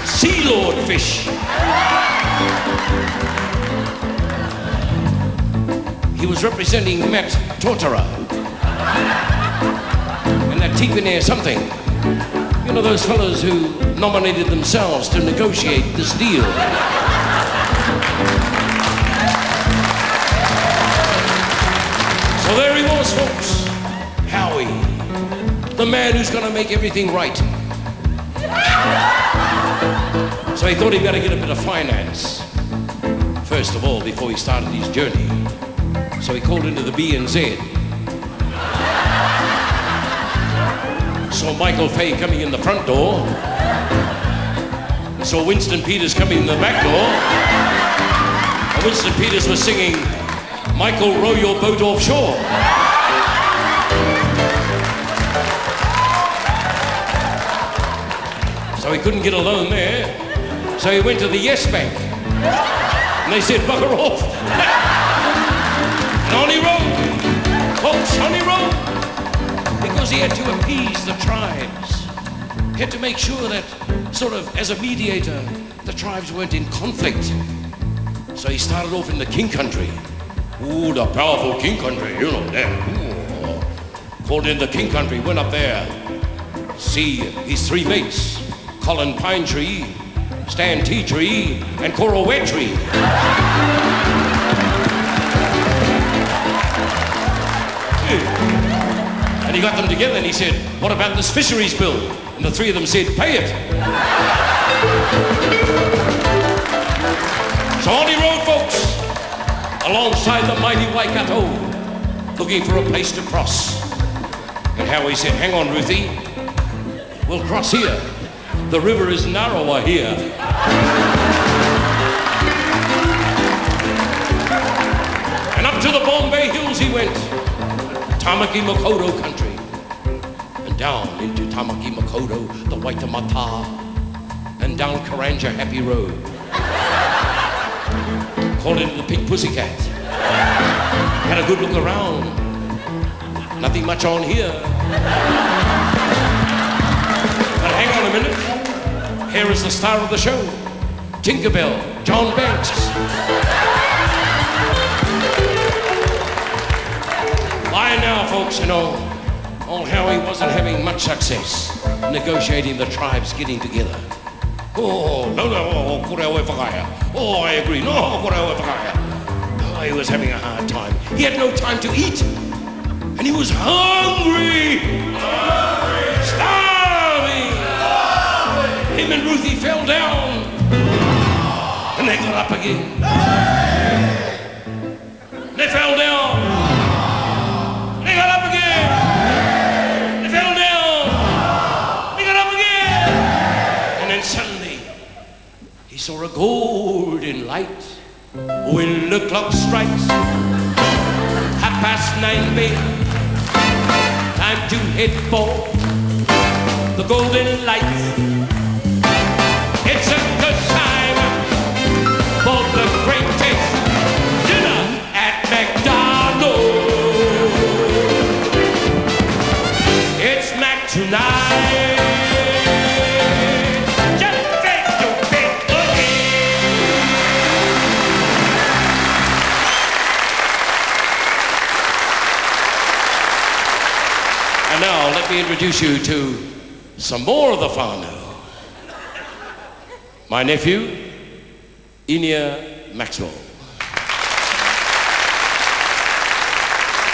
Speaker 4: Sea Lord fish. He was representing Matt Tortora and that Tiffany something. You know those fellows who nominated themselves to negotiate this deal. So there he was, folks. Howie, the man who's gonna make everything right. So he thought he'd better get a bit of finance, first of all, before he started his journey. So he called into the B&Z saw Michael Fay coming in the front door. He saw Winston Peters coming in the back door. And Winston Peters was singing, "Michael, row your boat offshore." So he couldn't get a loan there. So he went to the Yes Bank. And they said, "Bugger off." And on he rode. Folks, on he rode. Because he had to appease the tribes. He had to make sure that, sort of, as a mediator, the tribes weren't in conflict. So he started off in the King Country. Ooh, the powerful King Country, you know that. Ooh. Called in the King Country, went up there. See his three mates, Colin Pine Tree, Stan Tea Tree, and Coral Wet Tree. And he got them together and he said, "What about this fisheries bill?" And the three of them said, "Pay it." So on he rode, folks, alongside the mighty Waikato, looking for a place to cross. And Howie said, "Hang on, Ruthie, we'll cross here. The river is narrower here." And up to the Bombay Hills he went, Tamaki Makoto country. And down into Tamaki Makoto, the Waitemata, and down Karanja Happy Road. Called into the Pink Pussycat. Had a good look around. Nothing much on here. But hang on a minute. Here is the star of the show, Tinkerbell, John Banks. By now, folks, you know, old Howie wasn't having much success negotiating the tribes getting together. Oh, no, oh, I agree. No, oh, he was having a hard time. He had no time to eat. And he was hungry. Starving. Him and Ruthie fell down. And they got up again. They fell down. They got up again. They fell down. They got up again. And then suddenly, he saw a golden light. When the clock strikes 9:30, baby, time to head for the golden lights. It's a good time for the greatest dinner at McDonald's. It's Mac tonight. Just take your pick again. And now let me introduce you to some more of the whānau. My nephew, Inia Maxwell.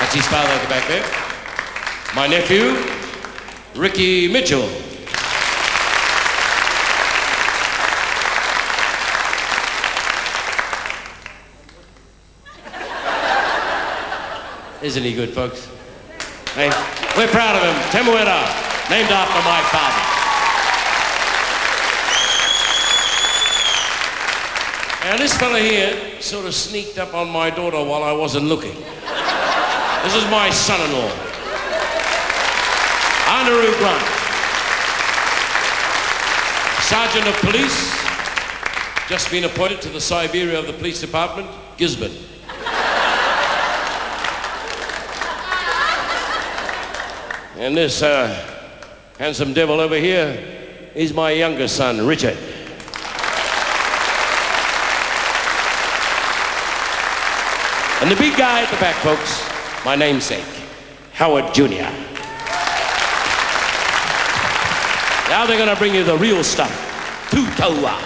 Speaker 4: That's his father at the back there. My nephew, Ricky Mitchell. Isn't he good, folks? Hey, we're proud of him. Temuera, named after my father. Now this fella here sort of sneaked up on my daughter while I wasn't looking. This is my son-in-law, Anaru Grant, Sergeant of Police, just been appointed to the Siberia of the Police Department, Gisborne. And this handsome devil over here is my younger son, Richard. And the big guy at the back, folks, my namesake, Howard Jr. Now they're gonna bring you the real stuff, Tutaua.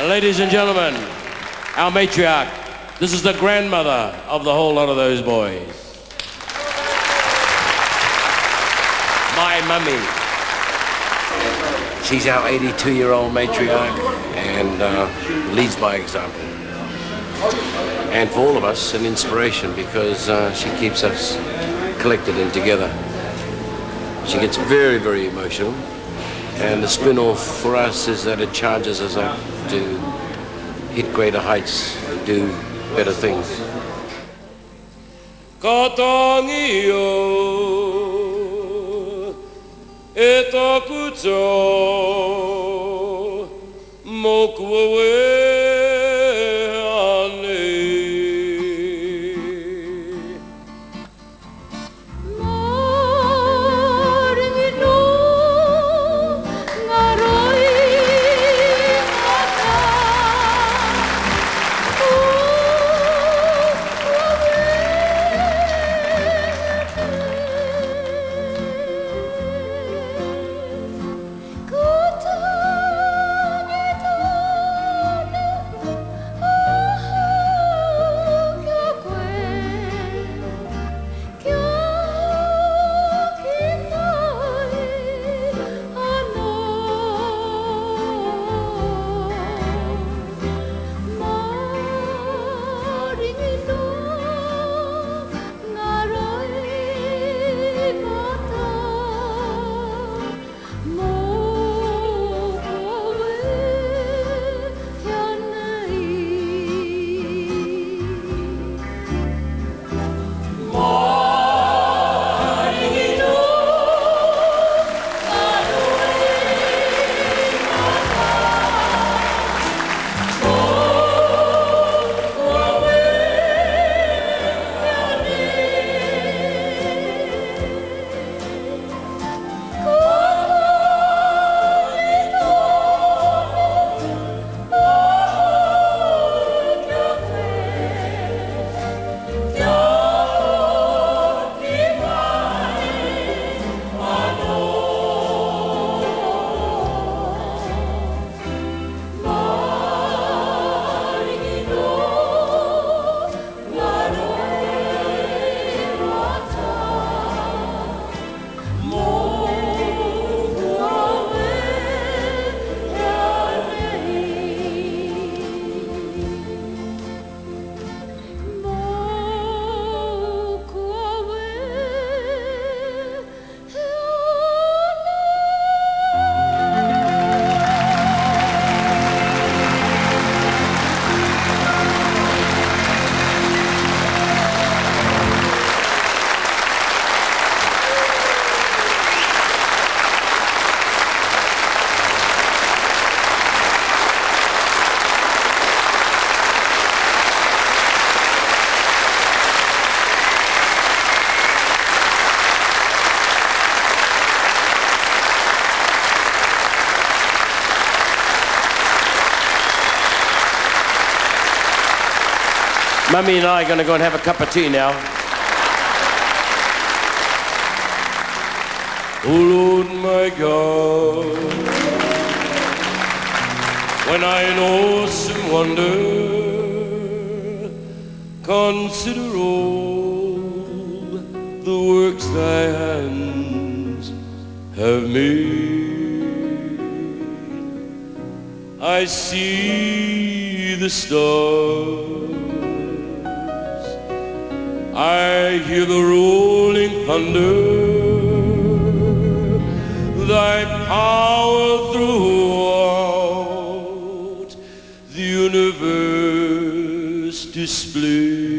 Speaker 4: Ladies and gentlemen, our matriarch. This is the grandmother of the whole lot of those boys. My mummy. She's our 82-year-old matriarch and leads by example. And for all of us, an inspiration because she keeps us collected and together. She gets very, very emotional. And the spin-off for us is that it charges us up to hit greater heights and do better things. Katangio etakuto mokwe Mummy and I are going to go and have a cup of tea now. Oh Lord my God, when I in awesome wonder consider all the works thy hands have made, I see the stars, I hear the rolling thunder, thy power throughout the universe displayed.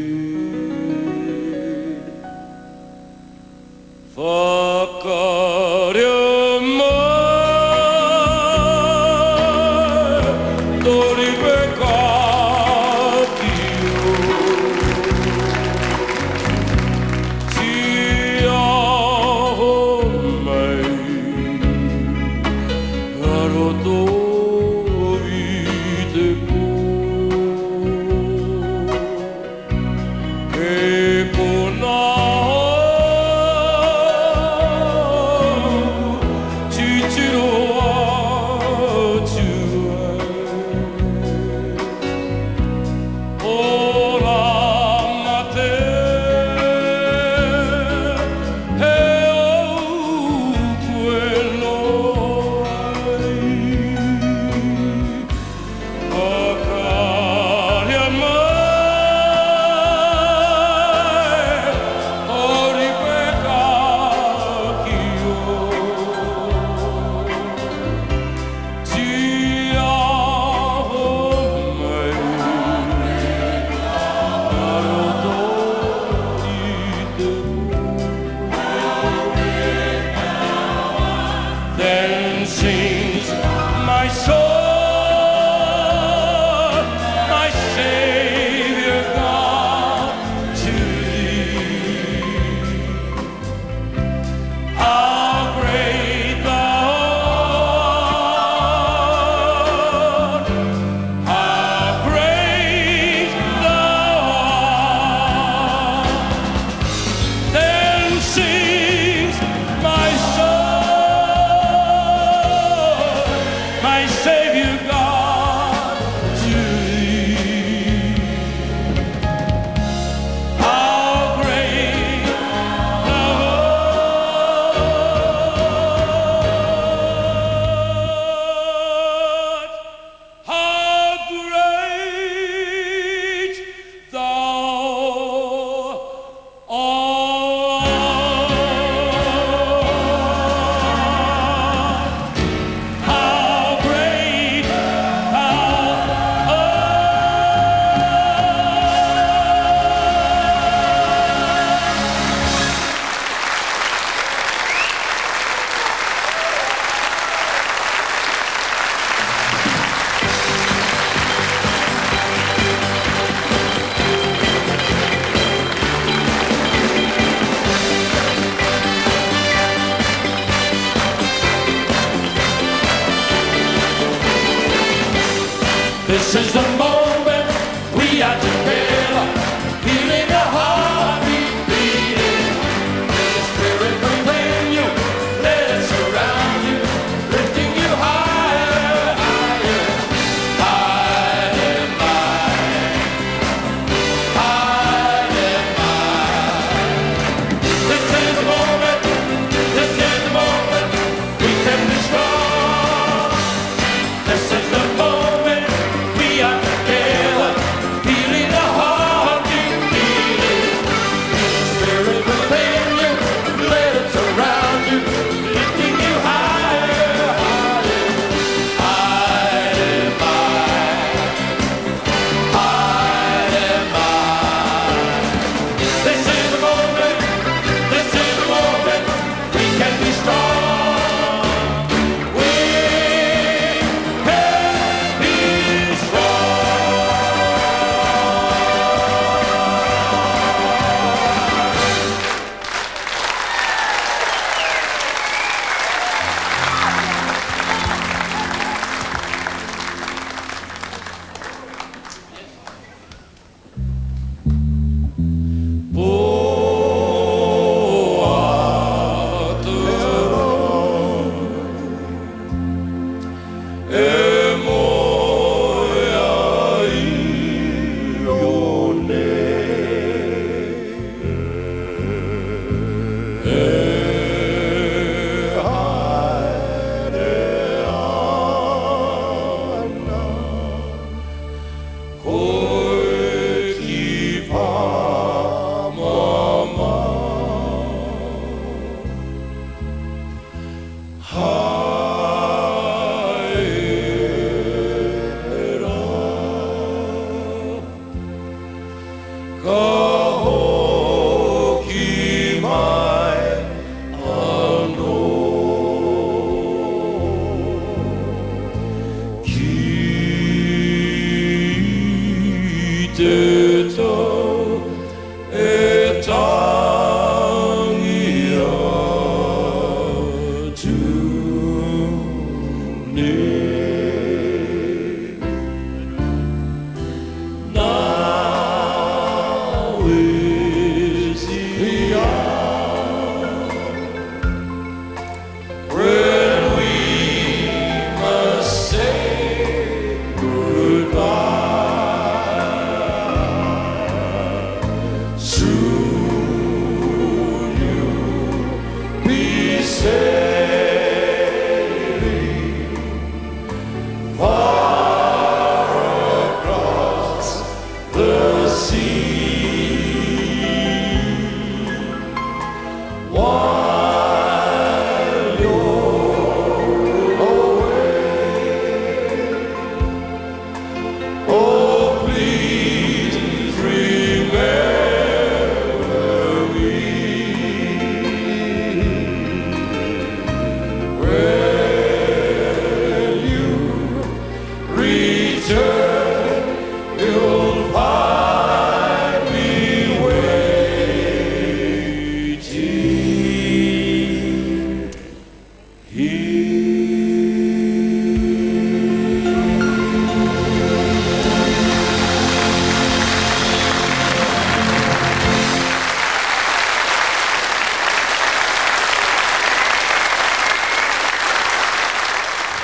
Speaker 2: This is the moment we are together, feeling the heartbeat beating. Let the spirit within you, let it surround you, lifting you higher, higher, high and high, high and high. This is the moment we can be strong. This is the moment we are together, feeling the heartbeat beating. The spirit within you, let it surround you, lifting you higher, higher, high and high, high and high. This is the moment we can be strong. We can be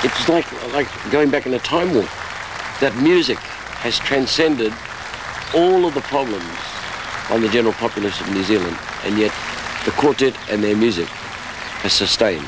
Speaker 7: It's like going back in a time warp. That music has transcended all of the problems on the general populace of New Zealand, and yet the quartet and their music has sustained.